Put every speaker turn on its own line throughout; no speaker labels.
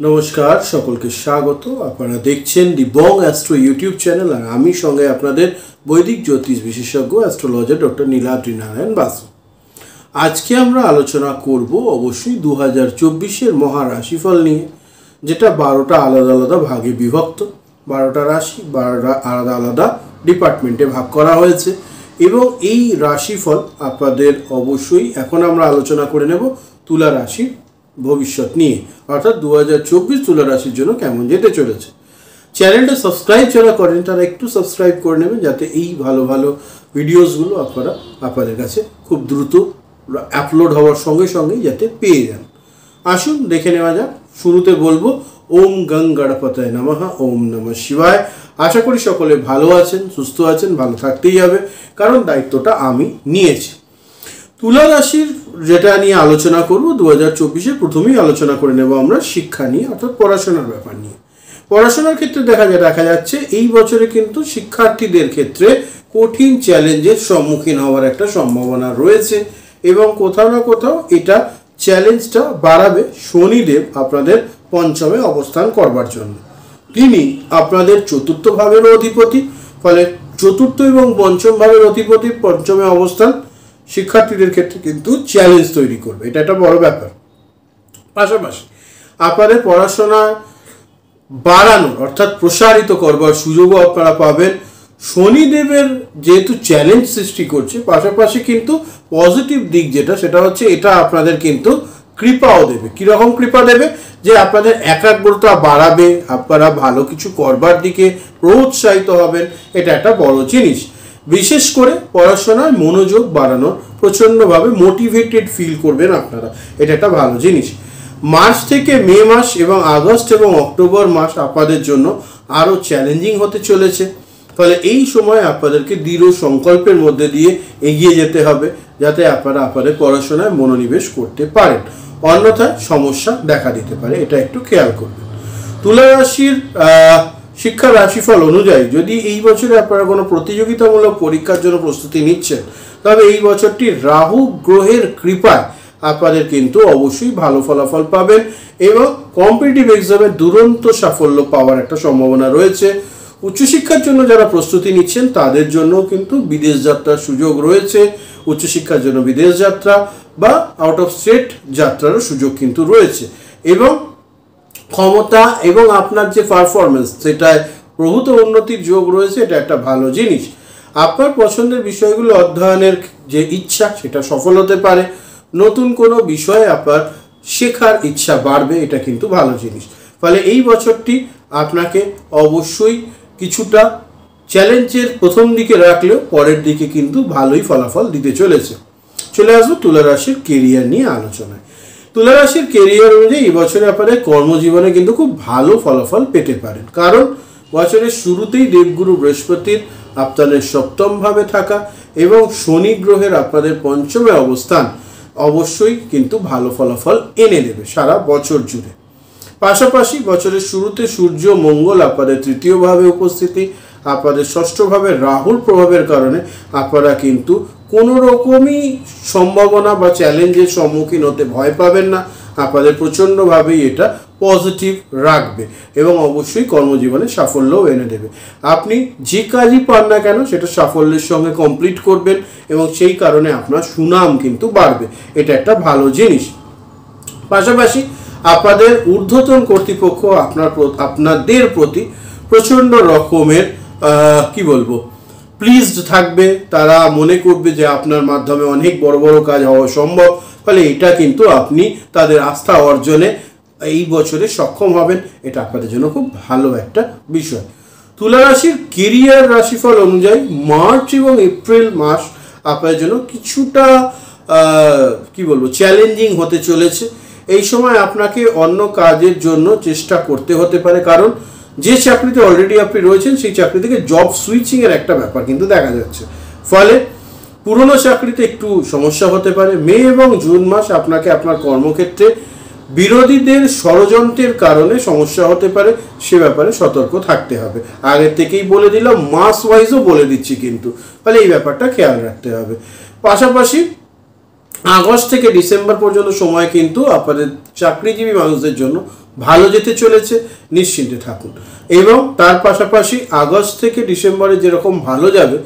नमस्कार सकल के स्वागत अपना देखें दि बंग एस्ट्रो यूट्यूब चैनल और आमी संगे आपनादेर वैदिक ज्योतिष विशेषज्ञ एस्ट्रोलजार डॉक्टर नीलाद्रि नारायण बासु। आज के आमरा आलोचना करब अवश्य 2024 महाराशिफल निये, जेटा 12टा आलादा आलादा भागे विभक्त। 12टा राशि 12टा आलादा आलादा डिपार्टमेंटे भाग करा हयेछे एबं एई राशिफल आपनादेर अवश्यई एखन आमरा आलोचना करे नेब तुला राशि भविष्य निये, अर्थात 2024 तुला राशिर जोन्नो केमन जेते चलेछे। चैनलटा सबस्क्राइब जारा करेन तारा एकटू सबस्क्राइब करे नेबेन जाते एई भालो भालो भिडियोसगुलो आपनारा आपनादेर काछे खूब द्रुत अपलोड हওয়ার संगे संगे जाते पेये जान। आसुन देखे नेওয়া যাক। शुरूते बोलबो ओम गं गणपतये नमः, ओम नमः शिवाय। आशा करी सकले भालो आछेन, सुस्थ आछेन, भालो थाकतेई हबे कारण दायित्वटा आमी नियेछि। तुला राशिर जेटा निये आलोचना करब 2024 प्रथमेই आलोचना करे नेब आमरा शिक्षा निये, अर्थात पढ़ाशोनार ब्यापार निये। पढ़ाशोनार क्षेत्रे দেখা যাচ্ছে এই বছরে কিন্তু শিক্ষার্থীদের ক্ষেত্রে কঠিন চ্যালেঞ্জের সম্মুখীন হওয়ার একটা সম্ভাবনা রয়েছে এবং কোথাও না কোথাও এটা চ্যালেঞ্জটা বাড়াবে শনিদেব আপনাদের পঞ্চমে অবস্থান করবার জন্য। তিনি আপনাদের চতুর্থ ভাবের অধিপতি, ফলে চতুর্থ এবং পঞ্চম ভাবের অধিপতি পঞ্চমে অবস্থান শিক্ষার্থীদের ক্ষেত্রে কিন্তু চ্যালেঞ্জ তৈরি করবে, এটা একটা বড় ব্যাপার। পাশাপাশি আপনাদের পড়াশোনা বাড়ানোর অর্থাৎ প্রসারিত করবার সুযোগও আপনারা পাবেন। শনিদেবের যেহেতু চ্যালেঞ্জ সৃষ্টি করছে, পাশাপাশি কিন্তু পজিটিভ দিক যেটা সেটা হচ্ছে এটা আপনাদের কিন্তু কৃপাও দেবে। কীরকম কৃপা দেবে? যে আপনাদের একাগ্রতা বাড়াবে, আপনারা ভালো কিছু করবার দিকে প্রোৎসাহিত হবেন, এটা একটা বড় জিনিস। বিশেষ করে পড়াশোনায় মনোযোগ বাড়ানোর প্রচণ্ডভাবে মোটিভেটেড ফিল করবেন আপনারা, এটা একটা ভালো জিনিস। মার্চ থেকে মে মাস এবং আগস্ট এবং অক্টোবর মাস আপনাদের জন্য আরও চ্যালেঞ্জিং হতে চলেছে, ফলে এই সময় আপনাদেরকে দৃঢ় সংকল্পের মধ্যে দিয়ে এগিয়ে যেতে হবে যাতে আপনারা আপনাদের পড়াশোনায় মনোনিবেশ করতে পারেন, অন্যথায় সমস্যা দেখা দিতে পারে, এটা একটু খেয়াল করবেন। তুলা রাশির শিক্ষা রাশিফল অনুযায়ী যদি এই বছরে আপনারা কোনো প্রতিযোগিতামূলক পরীক্ষার জন্য প্রস্তুতি নিচ্ছেন, তবে এই বছরটি রাহু গ্রহের কৃপায় আপনাদের কিন্তু অবশ্যই ভালো ফলাফল পাবেন এবং কম্পিটিটিভ এক্সামে দুরন্ত সাফল্য পাওয়ার একটা সম্ভাবনা রয়েছে। উচ্চশিক্ষার জন্য যারা প্রস্তুতি নিচ্ছেন তাদের জন্য কিন্তু বিদেশ যাত্রার সুযোগ রয়েছে। উচ্চশিক্ষার জন্য বিদেশ যাত্রা বা আউট অফ স্টেট যাত্রারও সুযোগ কিন্তু রয়েছে এবং ক্ষমতা এবং আপনার যে পারফরমেন্স সেটায় প্রভূত উন্নতির যোগ রয়েছে, এটা একটা ভালো জিনিস। আপনার পছন্দের বিষয়গুলো অধ্যয়নের যে ইচ্ছা সেটা সফল হতে পারে, নতুন কোনো বিষয়ে আপনার শেখার ইচ্ছা বাড়বে, এটা কিন্তু ভালো জিনিস। ফলে এই বছরটি আপনাকে অবশ্যই কিছুটা চ্যালেঞ্জের প্রথম দিকে রাখলেও পরের দিকে কিন্তু ভালোই ফলাফল দিতে চলেছে। চলে আসবো তুলা রাশির কেরিয়ার নিয়ে আলোচনায়। তুলা রাশির কেরিয়ার অনুযায়ী এই বছরে আপনাদের কর্মজীবনে কিন্তু খুব ভালো ফলাফল পেতে পারেন, কারণ বছরের শুরুতেই দেবগুরু বৃহস্পতির আপনাদের সপ্তম ভাবে থাকা এবং শনি গ্রহের আপনাদের পঞ্চমে অবস্থান অবশ্যই কিন্তু ভালো ফলাফল এনে দেবে সারা বছর জুড়ে। পাশাপাশি বছরের শুরুতে সূর্য মঙ্গল আপনাদের তৃতীয় ভাবে উপস্থিতি, আপনাদের ষষ্ঠ ভাবে রাহুর প্রভাবের কারণে আপনারা কিন্তু কোনো রকমই সম্ভাবনা বা চ্যালেঞ্জের সম্মুখীন হতে ভয় পাবেন না, আপনাদের প্রচণ্ডভাবেই এটা পজিটিভ রাখবে এবং অবশ্যই কর্মজীবনে সাফল্যও এনে দেবে। আপনি যে কাজই পান না কেন সেটা সাফল্যের সঙ্গে কমপ্লিট করবেন এবং সেই কারণে আপনার সুনাম কিন্তু বাড়বে, এটা একটা ভালো জিনিস। পাশাপাশি আপনাদের ঊর্ধ্বতন কর্তৃপক্ষ আপনাদের প্রতি প্রচণ্ড রকমের কি বলবো প্লিজড থাকবে, তারা মনে করবে যে আপনার মাধ্যমে অনেক বড় বড় কাজ হওয়া সম্ভব, ফলে এটা কিন্তু আপনি তাদের আস্থা অর্জনে এই বছরে সক্ষম হবেন, এটা আপনাদের জন্য খুব ভালো একটা বিষয়। তুলা রাশির কেরিয়ার রাশিফল অনুযায়ী মার্চ এবং এপ্রিল মাস আপনাদের জন্য কিছুটা কি বলবো চ্যালেঞ্জিং হতে চলেছে। এই সময় আপনাকে অন্য কাজের জন্য চেষ্টা করতে হতে পারে, কারণ যে চাকরিতে অলরেডি আপনি রয়েছেন সেই চাকরি থেকে জব সুইচিংয়ের একটা ব্যাপার কিন্তু দেখা যাচ্ছে, ফলে পুরনো চাকরিতে একটু সমস্যা হতে পারে। মে এবং জুন মাস আপনাকে আপনার কর্মক্ষেত্রে বিরোধীদের ষড়যন্ত্রের কারণে সমস্যা হতে পারে, সে ব্যাপারে সতর্ক থাকতে হবে। আগের থেকেই বলে দিলাম, মাস ওয়াইজও বলে দিচ্ছি কিন্তু, ফলে এই ব্যাপারটা খেয়াল রাখতে হবে। পাশাপাশি আগস্ট থেকে ডিসেম্বর পর্যন্ত সময় কিন্তু আপনাদের চাকরিজীবী মানুষদের জন্য ভালো যেতে চলেছে, নিশ্চিন্তে থাকুন। এবং তার পাশাপাশি আগস্ট থেকে ডিসেম্বরে যেরকম ভালো যাবে,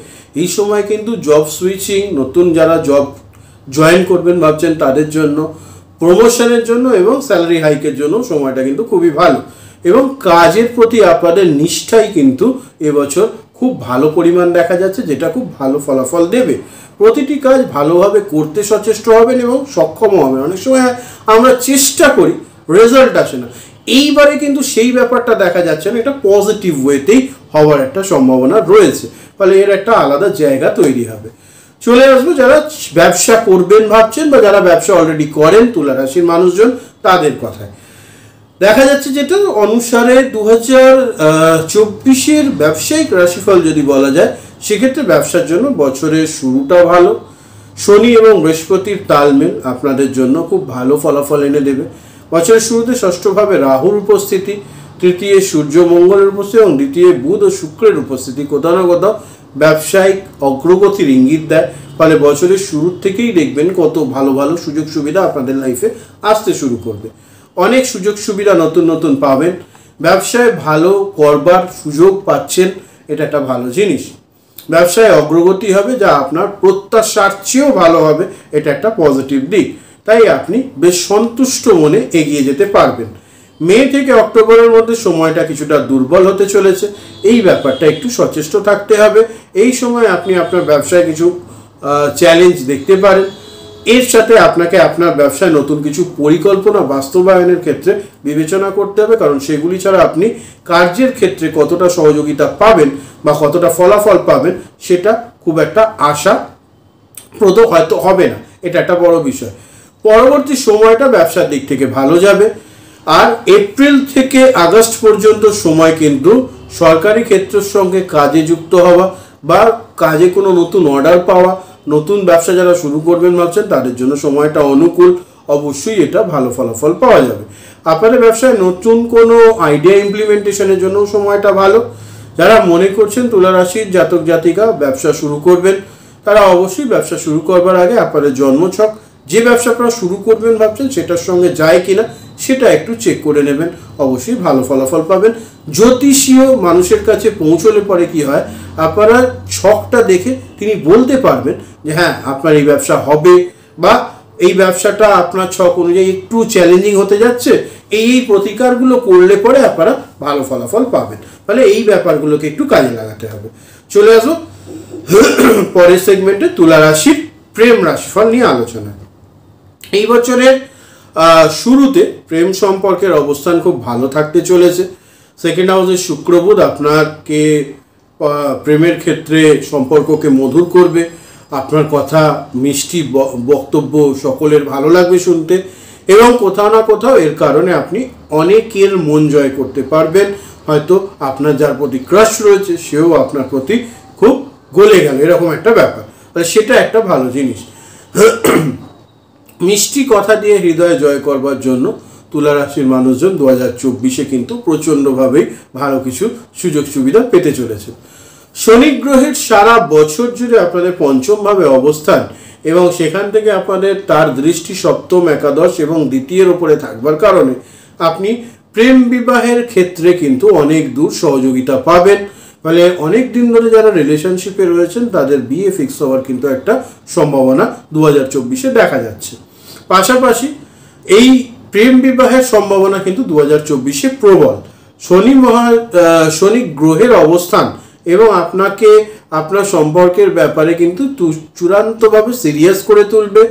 এই সময় কিন্তু জব সুইচিং, নতুন যারা জব জয়েন করবেন ভাবছেন তাদের জন্য, প্রমোশনের জন্য এবং স্যালারি হাইকের জন্য সময়টা কিন্তু খুবই ভালো। এবং কাজের প্রতি আপনাদের নিষ্ঠাই কিন্তু এবছর খুব ভালো পরিমাণ দেখা যাচ্ছে, যেটা খুব ভালো ফলাফল দেবে। প্রতিটি কাজ ভালোভাবে করতে সচেষ্ট হবেন এবং সক্ষম হবেন। অনেক সময় আমরা চেষ্টা করি, রেজাল্ট আসে না, এইবারে কিন্তু সেই ব্যাপারটা দেখা যাচ্ছে না, এটা পজিটিভ ওয়েতেই হওয়ার একটা সম্ভাবনা রয়েছে, ফলে এর একটা আলাদা জায়গা তৈরি হবে। চলে আসবো যারা ব্যবসা করবেন ভাবছেন বা যারা ব্যবসা অলরেডি করেন তুলা রাশির মানুষজন, তাদের কথায় দেখা যাচ্ছে যেটা অনুসারে 2024-এর ব্যবসায়িক রাশিফল যদি বলা যায়, সেক্ষেত্রে ব্যবসার জন্য বছরের শুরুটা ভালো। শনি এবং বৃহস্পতির তালমেল আপনাদের জন্য খুব ভালো ফলাফল এনে দেবে। বছরের শুরুতে ষষ্ঠভাবে রাহুর উপস্থিতি, তৃতীয় সূর্য মঙ্গলের উপস্থিতি এবং দ্বিতীয় বুধ ও শুক্রের উপস্থিতি কোথাও না কোথাও ব্যবসায়িক অগ্রগতির ইঙ্গিত দেয়। ফলে বছরের শুরুর থেকেই দেখবেন কত ভালো ভালো সুযোগ সুবিধা আপনাদের লাইফে আসতে শুরু করবে। অনেক সুযোগ সুবিধা নতুন নতুন পাবেন, ব্যবসায় ভালো করবার সুযোগ পাচ্ছেন, এটা একটা ভালো জিনিস। ব্যবসায় অগ্রগতি হবে যা আপনার প্রত্যাশার চেয়েও ভালো হবে, এটা একটা পজিটিভ দিক। তাই আপনি বেশ সন্তুষ্ট মনে এগিয়ে যেতে পারবেন। মে থেকে অক্টোবরের মধ্যে সময়টা কিছুটা দুর্বল হতে চলেছে, এই ব্যাপারটা একটু সচেষ্ট থাকতে হবে। এই সময় আপনি আপনার ব্যবসায় কিছু চ্যালেঞ্জ দেখতে পারেন। এর সাথে আপনাকে আপনার ব্যবসায় নতুন কিছু পরিকল্পনা বাস্তবায়নের ক্ষেত্রে বিবেচনা করতে হবে, কারণ সেগুলি ছাড়া আপনি কার্যের ক্ষেত্রে কতটা সহযোগিতা পাবেন বা কতটা ফলাফল পাবেন সেটা খুব একটা আশাপ্রদ হয়তো হবে না, এটা একটা বড় বিষয়। পরবর্তী সময়টা ব্যবসার দিক থেকে ভালো যাবে। আর এপ্রিল থেকে আগস্ট পর্যন্ত সময় কিন্তু সরকারি ক্ষেত্রের সঙ্গে কাজে যুক্ত হওয়া বা কাজে কোনো নতুন অর্ডার পাওয়া, নতুন ব্যবসা যারা শুরু করবেন ভাবছেন তাদের জন্য সময়টা অনুকূল, অবশ্যই এটা ভালো ফলাফল পাওয়া যাবে। আপনাদের ব্যবসায় নতুন কোনো আইডিয়া ইমপ্লিমেন্টেশনের জন্য সময়টা ভালো। যারা মনে করছেন তুলা রাশির জাতক জাতিকা ব্যবসা শুরু করবেন, তারা অবশ্যই ব্যবসা শুরু করবার আগে আপনাদের জন্মছক, যে ব্যবসা আপনারা শুরু করবেন ভাবছেন সেটার সঙ্গে যায় কিনা সেটা একটু চেক করে নেবেন, অবশ্যই ভালো ফলাফল পাবেন। জ্যোতিষীয় মানুষের কাছে পৌঁছলে পরে কি হয়, আপনারা ছকটা দেখে তিনি বলতে পারবেন যে হ্যাঁ আপনার এই ব্যবসা হবে বা এই ব্যবসাটা আপনার ছক অনুযায়ী একটু চ্যালেঞ্জিং হতে যাচ্ছে, এই প্রতিকারগুলো করলে পরে আপনারা ভালো ফলাফল পাবেন। ফলে এই ব্যাপারগুলোকে একটু কাজে লাগাতে হবে। চলে আসো পরের সেগমেন্টে তুলা রাশির প্রেম রাশিফল নিয়ে আলোচনা। এই বছরের শুরুতে প্রেম সম্পর্কের অবস্থান খুব ভালো থাকতে চলেছে। সেকেন্ড হাউসের শুক্র বুধ আপনাকে প্রেমের ক্ষেত্রে সম্পর্ককে মধুর করবে, আপনার কথা মিষ্টি বক্তব্য সকলের ভালো লাগবে শুনতে, এবং কোথাও না কোথাও এর কারণে আপনি অনেকের মন জয় করতে পারবেন। হয়তো আপনার যার প্রতি ক্রাশ রয়েছে সেও আপনার প্রতি খুব গলে গেল, এরকম একটা ব্যাপার, সেটা একটা ভালো জিনিস। মিষ্টি কথা দিয়ে হৃদয় জয় করবার জন্য তুলা রাশির মানুষজন 2024-এ কিন্তু প্রচণ্ডভাবেই ভালো কিছু সুযোগ সুবিধা পেতে চলেছে। শনি গ্রহের সারা বছর জুড়ে আপনাদের পঞ্চমভাবে অবস্থান এবং সেখান থেকে আপনাদের তার দৃষ্টি সপ্তম, একাদশ এবং দ্বিতীয়ের ওপরে থাকবার কারণে আপনি প্রেম বিবাহের ক্ষেত্রে কিন্তু অনেক দূর সহযোগিতা পাবেন। ফলে অনেক দিন ধরে যারা রিলেশনশিপে রয়েছেন তাদের বিয়ে ফিক্স হওয়ার কিন্তু একটা সম্ভাবনা 2024-এ দেখা যাচ্ছে। পাশাপাশি এই প্রেম বিবাহের সম্ভাবনা কিন্তু 2024-এ প্রবল। শনি গ্রহের অবস্থান এবং আপনাকে আপনার সম্পর্কের ব্যাপারে কিন্তু চূড়ান্তভাবে সিরিয়াস করে তুলবে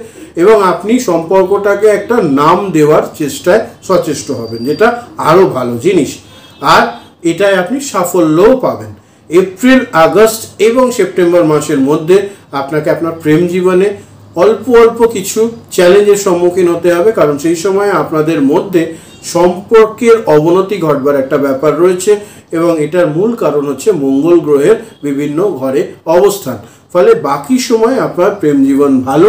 এবং আপনি সম্পর্কটাকে একটা নাম দেওয়ার চেষ্টায় সচেষ্ট হবেন, যেটা আরও ভালো জিনিস। আর এটাই আপনি সাফল্যও পাবেন। এপ্রিল, আগস্ট এবং সেপ্টেম্বর মাসের মধ্যে আপনাকে আপনার প্রেম জীবনে অল্প অল্প কিছু চ্যালেঞ্জের সম্মুখীন হতে হবে, কারণ সেই সময় আপনাদের মধ্যে সম্পর্কের অবনতি ঘটবার একটা ব্যাপার রয়েছে এবং এটার মূল কারণ হচ্ছে মঙ্গল গ্রহের বিভিন্ন ঘরে অবস্থান। ফলে বাকি সময় আপনার প্রেম জীবন ভালো।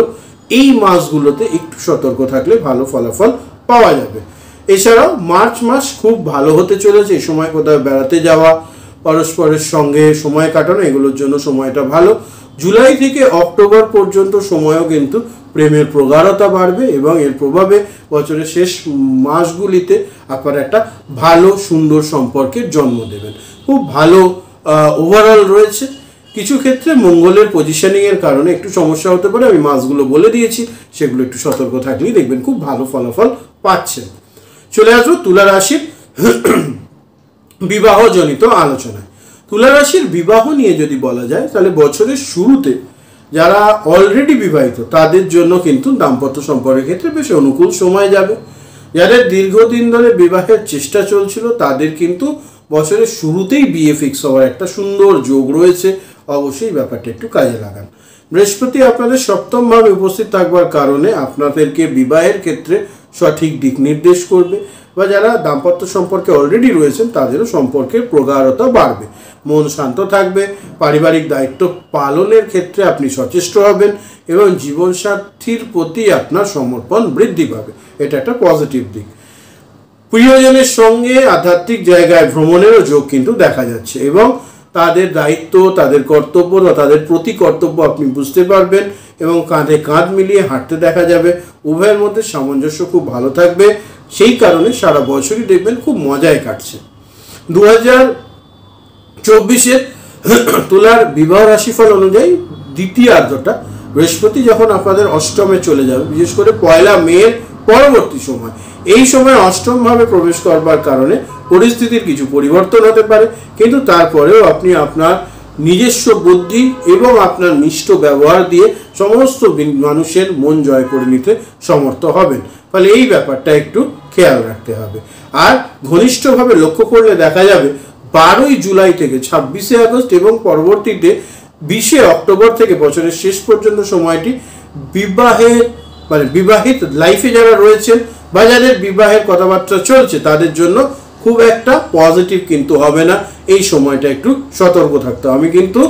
এই মাসগুলোতে একটু সতর্ক থাকলে ভালো ফলাফল পাওয়া যাবে। এছাড়াও মার্চ মাস খুব ভালো হতে চলেছে। এই সময় কোথাও বেড়াতে যাওয়া, পরস্পরের সঙ্গে সময় কাটানো, এগুলোর জন্য সময়টা ভালো। জুলাই থেকে অক্টোবর পর্যন্ত সময়ও কিন্তু প্রেমের প্রগাঢ়তা বাড়বে এবং এর প্রভাবে বছরের শেষ মাসগুলিতে আপনারা একটা ভালো সুন্দর সম্পর্কের জন্ম দেবেন। খুব ভালো ওভারঅল রয়েছে। কিছু ক্ষেত্রে মঙ্গলের পজিশনিংয়ের কারণে একটু সমস্যা হতে পারে, আমি মাসগুলো বলে দিয়েছি, সেগুলো একটু সতর্ক থাকলেই দেখবেন খুব ভালো ফলাফল পাচ্ছেন। চলে আসবো তুলা রাশির বিবাহজনিত আলোচনায়। তুলা রাশির বিবাহ নিয়ে যদি বলা যায় তাহলে বছরের শুরুতে যারা অলরেডি বিবাহিত তাদের জন্য কিন্তু দাম্পত্য সম্পর্কের ক্ষেত্রে বেশ অনুকূল সময় যাবে। যাদের দীর্ঘদিন ধরে বিবাহের চেষ্টা চলছিল তাদের কিন্তু বছরের শুরুতেই বিয়ে ফিক্স হওয়ার একটা সুন্দর যোগ রয়েছে। অবশ্যই ব্যাপারটা একটু কাজে লাগান। বৃহস্পতি আপনাদের সপ্তম ভাবে উপস্থিত থাকবার কারণে আপনাদেরকে বিবাহের ক্ষেত্রে সঠিক দিক নির্দেশ করবে, বা যারা দাম্পত্য সম্পর্কে অলরেডি রয়েছেন তাদেরও সম্পর্কের প্রগাঢ়তা বাড়বে। মন শান্ত থাকবে, পারিবারিক দায়িত্ব পালনের ক্ষেত্রে আপনি সচেষ্ট হবেন এবং জীবনসাথীর প্রতি আপনার সমর্পণ বৃদ্ধি পাবে। এটা একটা পজিটিভ দিক। প্রিয়জনের সঙ্গে আধ্যাত্মিক জায়গায় ভ্রমণেরও যোগ কিন্তু দেখা যাচ্ছে এবং তাদের দায়িত্ব, তাদের কর্তব্য বা তাদের প্রতি কর্তব্য আপনি বুঝতে পারবেন এবং কাঁধে কাঁধ মিলিয়ে হাঁটতে দেখা যাবে। উভয়ের মধ্যে সামঞ্জস্য খুব ভালো থাকবে, সেই কারণে সারা বছরই দেখবেন খুব মজায় কাটছে। 2024-এর তুলার বিবাহ রাশিফল অনুযায়ী দ্বিতীয়ার্ধটা বৃহস্পতি যখন আপনাদের অষ্টমে চলে যাবে, বিশেষ করে 1 মের পরবর্তী সময়, এই সময় অষ্টম ভাবে প্রবেশ করবার কারণে পরিস্থিতির কিছু পরিবর্তন হতে পারে, কিন্তু তারপরেও আপনি আপনার নিজস্ব বুদ্ধি এবং আপনার মিষ্ট ব্যবহার দিয়ে সমস্ত মানুষের মন জয় করে নিতে সমর্থ হবেন। ফলে এই ব্যাপারটা একটু খেয়াল রাখতে হবে। আর ঘনিষ্ঠভাবে লক্ষ্য করলে দেখা যাবে 12ই জুলাই থেকে 26শে আগস্ট এবং পরবর্তীতে 20শে অক্টোবর থেকে বছরের শেষ পর্যন্ত সময়টি বিবাহিত লাইফে যারা রয়েছেন বা যাদের বিবাহের কথাবার্তা চলছে তাদের জন্য খুব একটা পজিটিভ কিন্তু হবে না। এই সময়টা একটু সতর্ক থাকতে হবে। আমি কিন্তু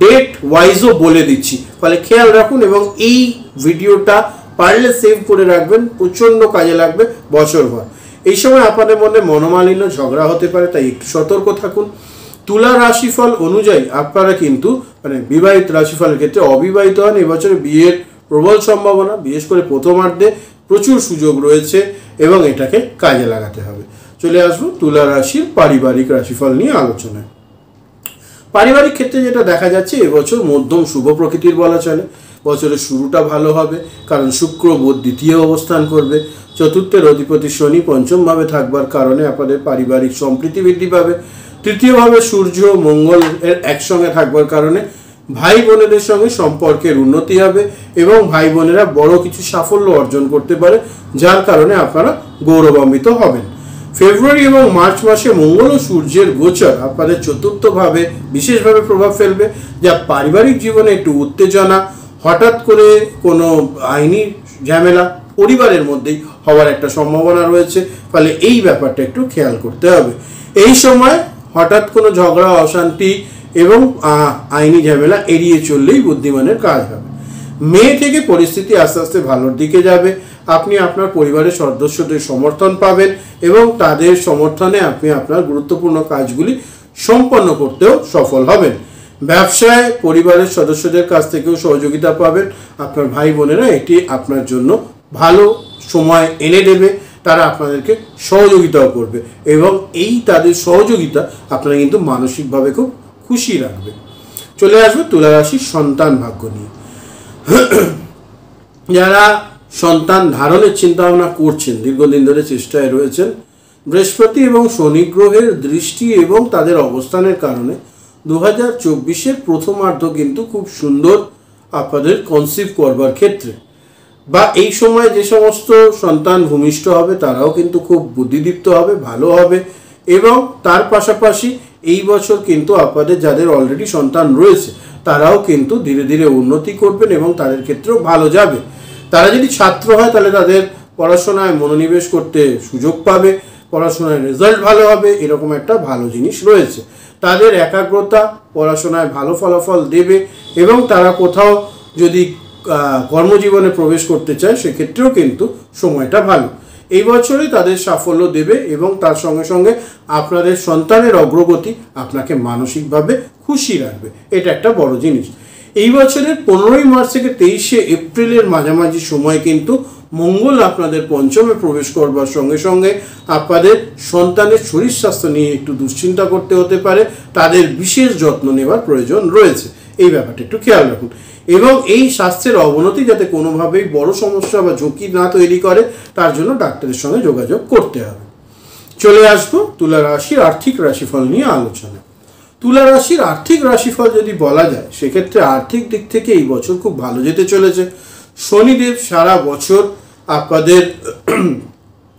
ডেট ওয়াইজও বলে দিচ্ছি, ফলে খেয়াল রাখুন এবং এই ভিডিওটা পারলে সেভ করে রাখবেন, প্রচণ্ড কাজে লাগবে বছরভর। এই সময় আপনাদের মধ্যে মনোমালিন্য ঝগড়া হতে পারে, তাই একটু সতর্ক থাকুন। তুলা রাশিফল অনুযায়ী আপনারা কিন্তু বিবাহিত রাশিফলের ক্ষেত্রে অবিবাহিত হন, এবছরে বিয়ের প্রবল সম্ভাবনা, বিশেষ করে প্রথমার্ধে প্রচুর সুযোগ রয়েছে এবং এটাকে কাজে লাগাতে হবে। চলে আসবো তুলা রাশির পারিবারিক রাশিফল নিয়ে আলোচনায়। পারিবারিক ক্ষেত্রে যেটা দেখা যাচ্ছে এবছর মধ্যম শুভ প্রকৃতির বলা চলে। বছরের শুরুটা ভালো হবে কারণ শুক্র বুধ দ্বিতীয় অবস্থান করবে, চতুর্থের অধিপতি শনি পঞ্চম ভাবে থাকবার কারণে আপনাদের পারিবারিক সম্প্রীতি বৃদ্ধি পাবে। তৃতীয়ভাবে সূর্য মঙ্গল এর একসঙ্গে থাকবার কারণে ভাই বোনেদের সঙ্গে সম্পর্কের উন্নতি হবে এবং ভাই বোনেরা বড় কিছু সাফল্য অর্জন করতে পারে, যার কারণে আপনারা গৌরবান্বিত হবেন। ফেব্রুয়ারি এবং মার্চ মাসে মঙ্গল ও সূর্যের গোচর আপনাদের চতুর্থভাবে বিশেষভাবে প্রভাব ফেলবে, যা পারিবারিক জীবনে একটু উত্তেজনা, হঠাৎ করে কোনো আইনি ঝামেলা পরিবারের মধ্যেই হওয়ার একটা সম্ভাবনা রয়েছে। ফলে এই ব্যাপারটা একটু খেয়াল করতে হবে। এই সময় হঠাৎ কোনো ঝগড়া, অশান্তি এবং আইনি ঝামেলা এড়িয়ে চললেই বুদ্ধিমানের কাজ হবে। মে থেকে পরিস্থিতি আস্তে আস্তে ভালোর দিকে যাবে। আপনি আপনার পরিবারের সদস্যদের সমর্থন পাবেন এবং তাদের সমর্থনে আপনি আপনার গুরুত্বপূর্ণ কাজগুলি সম্পন্ন করতেও সফল হবেন। ব্যবসায় পরিবারের সদস্যদের কাছ থেকেও সহযোগিতা পাবেন। আপনার ভাই বোনেরা এটি আপনার জন্য ভালো সময় এনে দেবে, তারা আপনাদেরকে সহযোগিতাও করবে এবং এই তাদের সহযোগিতা আপনারা কিন্তু মানসিকভাবে খুব খুশি রাখবে। চলে আসবে তুলা রাশির সন্তান ভাগ্য নিয়ে। যারা সন্তান ধারণের চিন্তা ভাবনা করছেন, দীর্ঘদিন ধরে চেষ্টায় রয়েছেন, বৃহস্পতি এবং শনি গ্রহের দৃষ্টি এবং তাদের অবস্থানের কারণে 2024-এর প্রথমার্ধ কিন্তু খুব সুন্দর আপনাদের কনসিভ করবার ক্ষেত্রে, বা এই সময় যে সমস্ত সন্তান ভূমিষ্ঠ হবে তারাও কিন্তু খুব বুদ্ধিদীপ্ত হবে, ভালো হবে এবং তার পাশাপাশি এই বছর কিন্তু আপনাদের যাদের অলরেডি সন্তান রয়েছে তারাও কিন্তু ধীরে ধীরে উন্নতি করবেন এবং তাদের ক্ষেত্রেও ভালো যাবে। তারা যদি ছাত্র হয় তাহলে তাদের পড়াশোনায় মনোনিবেশ করতে সুযোগ পাবে, পড়াশোনায় রেজাল্ট ভালো হবে, এরকম একটা ভালো জিনিস রয়েছে। তাদের একাগ্রতা পড়াশোনায় ভালো ফলাফল দেবে এবং তারা কোথাও যদি কর্মজীবনে প্রবেশ করতে চায় সেক্ষেত্রেও কিন্তু সময়টা ভালো। এই বছরই তাদের সাফল্য দেবে এবং তার সঙ্গে সঙ্গে আপনাদের সন্তানের অগ্রগতি আপনাকে মানসিকভাবে খুশি রাখবে। এটা একটা বড় জিনিস। এই বছরের 15ই মার্চ থেকে 23শে এপ্রিলের মাঝামাঝি সময় কিন্তু মঙ্গল আপনাদের পঞ্চমে প্রবেশ করবার সঙ্গে সঙ্গে আপনাদের সন্তানের শরীর স্বাস্থ্য নিয়ে একটু দুশ্চিন্তা করতে হতে পারে, তাদের বিশেষ যত্ন নেওয়ার প্রয়োজন রয়েছে। এই ব্যাপারটা একটু খেয়াল রাখুন এবং এই স্বাস্থ্যের অবনতি যাতে কোনোভাবেই বড় সমস্যা বা ঝুঁকি না তৈরি করে তার জন্য ডাক্তারের সঙ্গে যোগাযোগ করতে হবে। চলে আসবো তুলা রাশির আর্থিক রাশিফল নিয়ে আলোচনা। তুলা রাশির আর্থিক রাশিফল যদি বলা যায় সেক্ষেত্রে আর্থিক দিক থেকে এই বছর খুব ভালো যেতে চলেছে। শনিদেব সারা বছর আপনাদের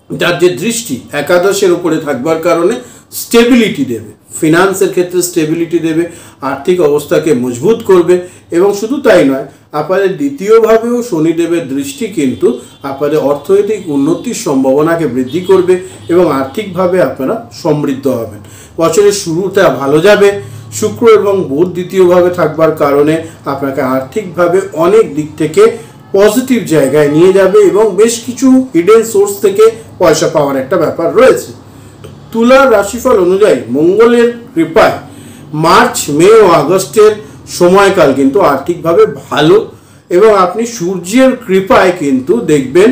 যার যে দৃষ্টি একাদশের উপরে থাকবার কারণে স্টেবিলিটি দেবে, ফিনান্সের ক্ষেত্রে স্টেবিলিটি দেবে, আর্থিক অবস্থাকে মজবুত করবে এবং শুধু তাই নয়, আপনাদের দ্বিতীয়ভাবেও শনিদেবের দৃষ্টি কিন্তু আপনাদের অর্থনৈতিক উন্নতির সম্ভাবনাকে বৃদ্ধি করবে এবং আর্থিকভাবে আপনারা সমৃদ্ধ হবেন। বছরের শুরুটা ভালো যাবে। শুক্র এবং বুধ দ্বিতীয়ভাবে থাকবার কারণে আপনাকে আর্থিকভাবে অনেক দিক থেকে পজিটিভ জায়গায় নিয়ে যাবে এবং বেশ কিছু হিডেন সোর্স থেকে পয়সা পাওয়ার একটা ব্যাপার রয়েছে। তুলার রাশিফল অনুযায়ী মঙ্গলের কৃপায় মার্চ, মে ও আগস্টের সময়কাল কিন্তু আর্থিকভাবে ভালো এবং আপনি সূর্যের কৃপায় কিন্তু দেখবেন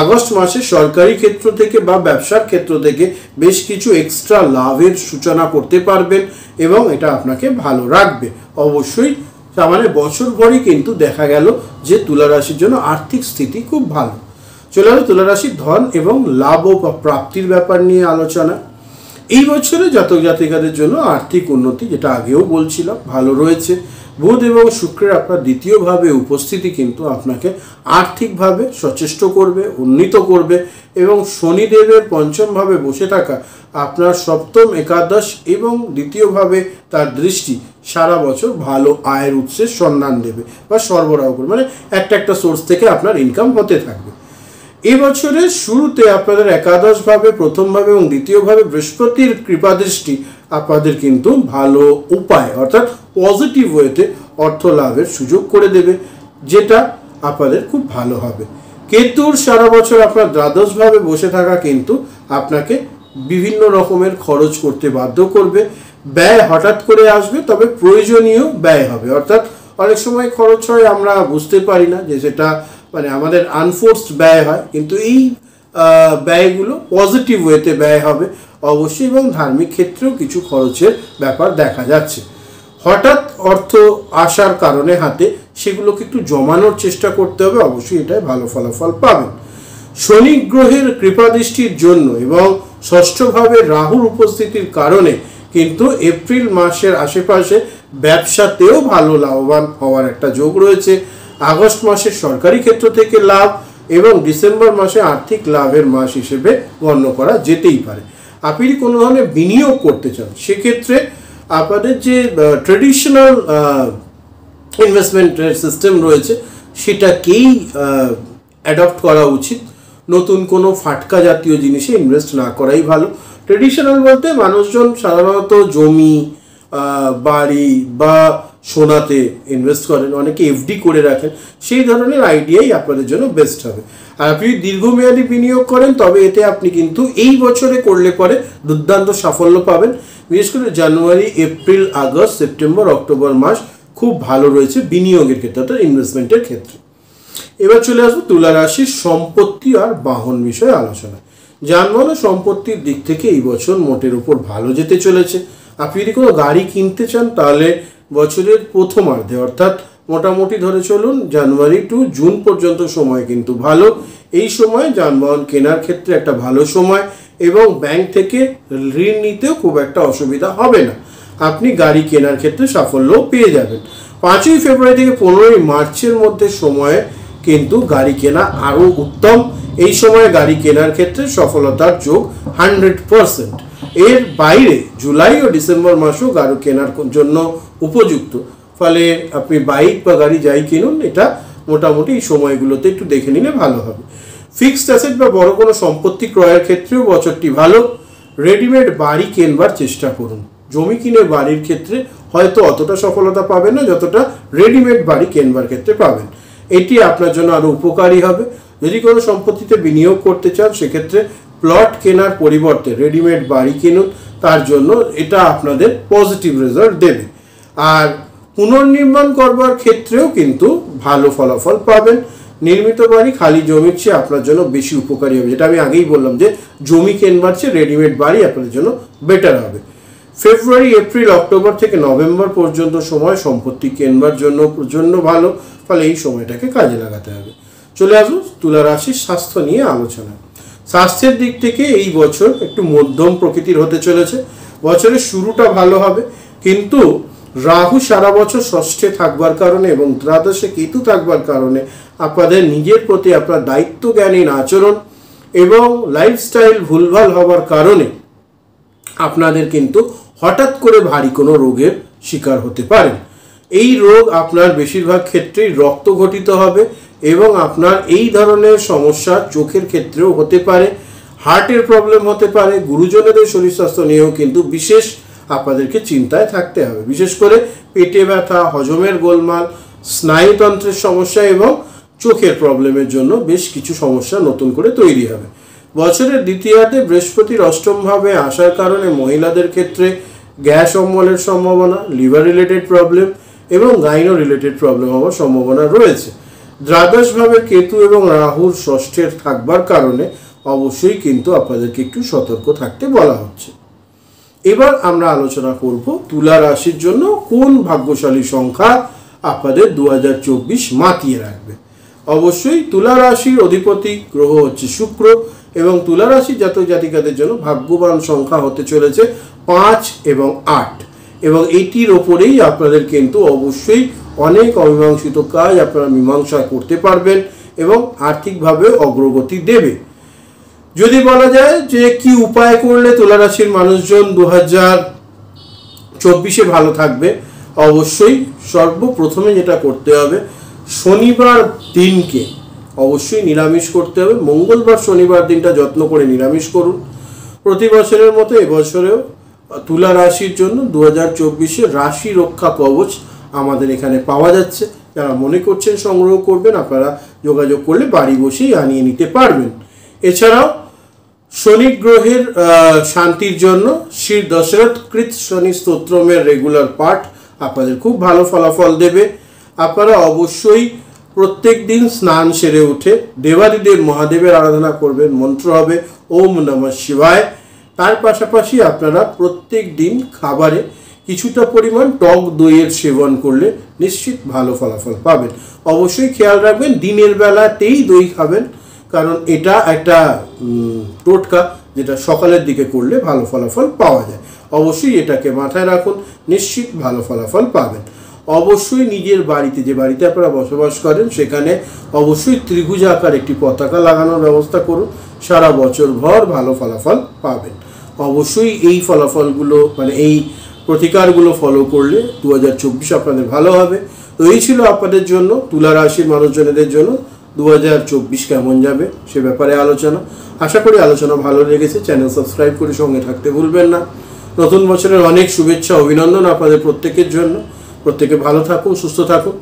আগস্ট মাসে সরকারি ক্ষেত্র থেকে বা ব্যবসার ক্ষেত্র থেকে বেশ কিছু এক্সট্রা লাভের সূচনা করতে পারবেন এবং এটা আপনাকে ভালো রাখবে। অবশ্যই তার মানে বছরভরই কিন্তু দেখা গেল যে তুলা রাশির জন্য আর্থিক স্থিতি খুব ভালো। চলে আসবে তুলা রাশির ধন এবং লাভ ও প্রাপ্তির ব্যাপার নিয়ে আলোচনা। এই বছরে জাতক জাতিকাদের জন্য আর্থিক উন্নতি, যেটা আগেও বলছিলাম, ভালো রয়েছে। বুধ এবং শুক্রের আপনার দ্বিতীয়ভাবে উপস্থিতি কিন্তু আপনাকে আর্থিকভাবে সচেষ্ট করবে, উন্নীত করবে এবং শনিদেবের পঞ্চমভাবে বসে থাকা আপনার সপ্তম, একাদশ এবং দ্বিতীয়ভাবে তার দৃষ্টি সারা বছর ভালো আয়ের উৎসের সন্ধান দেবে বা সরবরাহ করবে, মানে একটা সোর্স থেকে আপনার ইনকাম হতে থাকবে। এবছরের শুরুতে আপনাদের একাদশভাবে, প্রথমভাবে এবং দ্বিতীয়ভাবে বৃহস্পতির কৃপাদৃষ্টি আপনাদের কিন্তু ভালো উপায় অর্থাৎ পজিটিভ ওয়েতে অর্থ লাভের সুযোগ করে দেবে, যেটা আপনাদের খুব ভালো হবে। কেতুর সারা বছর আপনার দ্বাদশভাবে বসে থাকা কিন্তু আপনাকে বিভিন্ন রকমের খরচ করতে বাধ্য করবে। ব্যয় হঠাৎ করে আসবে, তবে প্রয়োজনীয় ব্যয় হবে, অর্থাৎ অনেক সময় খরচ হয় আমরা বুঝতে পারি না, যে সেটা মানে আমাদের আনফোর্সড ব্যয় হয়, কিন্তু এই ব্যয়গুলো পজিটিভ ওয়েতে ব্যয় হবে অবশ্যই এবং ধার্মিক ক্ষেত্রেও কিছু খরচের ব্যাপার দেখা যাচ্ছে। হঠাৎ অর্থ আসার কারণে হাতে সেগুলোকে একটু জমানোর চেষ্টা করতে হবে, অবশ্যই এটাই ভালো ফলাফল পাবেন। শনি গ্রহের কৃপাদৃষ্টির জন্য এবং ষষ্ঠভাবে রাহুর উপস্থিতির কারণে কিন্তু এপ্রিল মাসের আশেপাশে ব্যবসাতেও ভালো লাভবান হওয়ার একটা যোগ রয়েছে। আগস্ট মাসে সরকারি ক্ষেত্র থেকে লাভ এবং ডিসেম্বর মাসে আর্থিক লাভের মাস হিসেবে গণ্য করা যেতেই পারে। আপনি কোনো ধরনের বিনিয়োগ করতে চান সেক্ষেত্রে আপনাদের যে ট্রেডিশনাল ইনভেস্টমেন্টের সিস্টেম রয়েছে সেটাকেই অ্যাডপ্ট করা উচিত। নতুন কোনো ফাটকা জাতীয় জিনিসে ইনভেস্ট না করাই ভালো। ট্রেডিশনাল বলতে মানুষজন সাধারণত জমি, বাড়ি বা সোনাতে ইনভেস্ট করেন, অনেকে এফডি করে রাখেন, সেই ধরনের আইডিয়াই আপনাদের জন্য বেস্ট হবে। আর আপনি দীর্ঘমেয়াদী বিনিয়োগ করেন তবে এতে আপনি কিন্তু এই বছরে করলে পরে দুর্দান্ত সাফল্য পাবেন। বিশেষ করে জানুয়ারি, এপ্রিল, আগস্ট, সেপ্টেম্বর, অক্টোবর মাস খুব ভালো রয়েছে বিনিয়োগের ক্ষেত্রে অর্থাৎ ইনভেস্টমেন্টের ক্ষেত্রে। এবার চলে আসবো তুলা রাশির সম্পত্তি আর বাহন বিষয়ে আলোচনা। যানবাহন ও সম্পত্তির দিক থেকে এই বছর মোটের উপর ভালো যেতে চলেছে। আপনি যদি কোনো গাড়ি কিনতে চান তাহলে বছরের প্রথমার্ধে অর্থাৎ মোটামুটি ধরে চলুন জানুয়ারি টু জুন পর্যন্ত সময় কিন্তু ভালো। এই সময় যানবাহন কেনার ক্ষেত্রে একটা ভালো সময় এবং ব্যাংক থেকে ঋণ নিতেও খুব একটা অসুবিধা হবে না। আপনি গাড়ি কেনার ক্ষেত্রে সাফল্যও পেয়ে যাবেন। 5ই ফেব্রুয়ারি থেকে 15ই মার্চের মধ্যে সময়ে কিন্তু গাড়ি কেনা আরও উত্তম। এই সময় গাড়ি কেনার ক্ষেত্রে সফলতার যোগ 100%। এর বাইরে জুলাই ও ডিসেম্বর মাসও গাড়ি কেনার জন্য উপযুক্ত। ফলে আপনি বাইক বা গাড়ি যাই কিনুন, এটা মোটামুটি এই সময়গুলোতে একটু দেখে নিলে ভালো হবে। ফিক্সড অ্যাসেট বা বড় কোনো সম্পত্তি ক্রয়ের ক্ষেত্রেও বছরটি ভালো। রেডিমেড বাড়ি কেনবার চেষ্টা করুন। জমি কিনে বাড়ির ক্ষেত্রে হয়তো অতটা সফলতা পাবেন না যতটা রেডিমেড বাড়ি কেনবার ক্ষেত্রে পাবেন। এটি আপনার জন্য আরও উপকারী হবে। যদি কোনো সম্পত্তিতে বিনিয়োগ করতে চান সেক্ষেত্রে প্লট কেনার পরিবর্তে রেডিমেড বাড়ি কিনুন, তার জন্য এটা আপনাদের পজিটিভ রেজাল্ট দেবে। আর পুনর্নির্মাণ করবার ক্ষেত্রেও কিন্তু ভালো ফলাফল পাবেন। নির্মিত বাড়ি খালি জমির চেয়ে আপনার জন্য বেশি উপকারী হবে, যেটা আমি আগেই বললাম যে জমি কেনবার চেয়ে রেডিমেড বাড়ি আপনাদের জন্য বেটার হবে। ফেব্রুয়ারি, এপ্রিল, অক্টোবর থেকে নভেম্বর পর্যন্ত সময় সম্পত্তি কেনবার জন্য প্রচণ্ড ভালো, ফলে এই সময়টাকে কাজে লাগাতে হবে। চলে আসুন তুলা রাশির স্বাস্থ্য নিয়ে আলোচনা। স্বাস্থ্যের দিক থেকে এই বছর একটু মধ্যম প্রকৃতির হতে চলেছে। বছরের শুরুটা ভালো হবে, কিন্তু রাহু সারা বছর ষষ্ঠে থাকবার কারণে এবং দ্বাদশে কেতু থাকবার কারণে আপনাদের নিজের প্রতি আপনার দায়িত্ব জ্ঞানীন আচরণ এবং লাইফস্টাইল ভুলভাল হওয়ার কারণে আপনাদের কিন্তু হঠাৎ করে ভারী কোনো রোগের শিকার হতে পারেন। এই রোগ আপনার বেশিরভাগ ক্ষেত্রেই রক্ত ঘটিত হবে এবং আপনার এই ধরনের সমস্যা চোখের ক্ষেত্রেও হতে পারে, হার্টের প্রবলেম হতে পারে। গুরুজনেদের শরীর স্বাস্থ্য নিয়েও কিন্তু বিশেষ আপনাদেরকে চিন্তায় থাকতে হবে। বিশেষ করে পেটে ব্যথা, হজমের গোলমাল, স্নায়ুতন্ত্রের সমস্যা এবং চোখের প্রবলেমের জন্য বেশ কিছু সমস্যা নতুন করে তৈরি হবে। বছরের দ্বিতীয়ার্ধে বৃহস্পতির অষ্টমভাবে আসার কারণে মহিলাদের ক্ষেত্রে গ্যাস অম্বলের সম্ভাবনা, লিভার রিলেটেড প্রবলেম এবং গাইনো রিলেটেড প্রবলেম হওয়ার সম্ভাবনা রয়েছে। দ্বাদশভাবে কেতু এবং রাহুর ষষ্ঠের থাকবার কারণে অবশ্যই কিন্তু আপনাদেরকে একটু সতর্ক থাকতে বলা হচ্ছে। এবার আমরা আলোচনা করব তুলা রাশির জন্য কোন ভাগ্যশালী সংখ্যা আপনাদের 2024 মাতিয়ে রাখবে। অবশ্যই তুলা রাশির অধিপতি গ্রহ হচ্ছে শুক্র এবং তুলা রাশির জাতক জাতিকাদের জন্য ভাগ্যবান সংখ্যা হতে চলেছে 5 এবং 8 এবং এটির ওপরেই আপনাদের কিন্তু অবশ্যই অনেক অমীমাংসিত কাজ আপনারা মীমাংসা করতে পারবেন এবং আর্থিকভাবে অগ্রগতি দেবে। যদি বলা যায় যে কি উপায় করলে তুলা রাশির মানুষজন 2024 ভালো থাকবে, অবশ্যই সর্বপ্রথমে যেটা করতে হবে, শনিবার দিনকে অবশ্যই নিরামিষ করতে হবে। মঙ্গলবার শনিবার দিনটা যত্ন করে নিরামিষ করুন। প্রতি বছরের মতো এবছরেও তুলা রাশির জন্য 2024 রাশি রক্ষা কবচ আমাদের এখানে পাওয়া যাচ্ছে। যারা মনে করছেন সংগ্রহ করবেন, আপনারা যোগাযোগ করলে বাড়ি বসেই আনিয়ে নিতে পারবেন। এছাড়াও শনি গ্রহের শান্তির জন্য শ্রী দশরথ কৃত শনি স্তোত্রমের রেগুলার পাঠ আপনাদের খুব ভালো ফলাফল দেবে। আপনারা অবশ্যই প্রত্যেক দিন স্নান সেরে উঠে দেবাদিদেব মহাদেবের আরাধনা করবেন। মন্ত্র হবে ওম নমঃ শিবায়। তার পাশাপাশি আপনারা প্রত্যেক দিন খাবারে কিছুটা পরিমাণ টক দইয়ের সেবন করলে নিশ্চিত ভালো ফলাফল পাবেন। অবশ্যই খেয়াল রাখবেন দিনের বেলাতেই দই খাবেন, কারণ এটা একটা টোটকা যেটা সকালের দিকে করলে ভালো ফলাফল পাওয়া যায়। অবশ্যই এটাকে মাথায় রাখুন, নিশ্চিত ভালো ফলাফল পাবেন। অবশ্যই নিজের বাড়িতে, যে বাড়িতে আপনারা বসবাস করেন, সেখানে অবশ্যই ত্রিভুজ আকার একটি পতাকা লাগানোর ব্যবস্থা করুন। সারা বছর ভর ভালো ফলাফল পাবেন। অবশ্যই এই ফলাফলগুলো এই প্রতিকারগুলো ফলো করলে 2024 আপনাদের ভালো হবে। তো এই ছিল আপনাদের জন্য তুলা রাশির মানুষজনদের জন্য 2024 কেমন যাবে সে ব্যাপারে আলোচনা। আশা করি আলোচনা ভালো লেগেছে। চ্যানেল সাবস্ক্রাইব করে সঙ্গে থাকতে ভুলবেন না। নতুন বছরের অনেক শুভেচ্ছা, অভিনন্দন আপনাদের প্রত্যেকের জন্য। প্রত্যেকে ভালো থাকুন, সুস্থ থাকুন,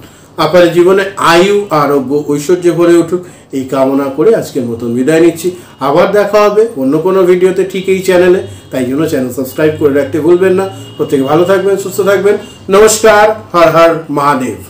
আপনাদের জীবনে আয়ু, আরোগ্য, ঐশ্বর্য ভরে উঠুক, এই কামনা করে আজকের মতন বিদায় নিচ্ছি। আবার দেখা হবে অন্য কোনো ভিডিওতে ঠিক এই চ্যানেলে, তাই জন্য চ্যানেল সাবস্ক্রাইব করে রাখতে ভুলবেন না। প্রত্যেকে ভালো থাকবেন, সুস্থ থাকবেন। নমস্কার, হর হর মহাদেব।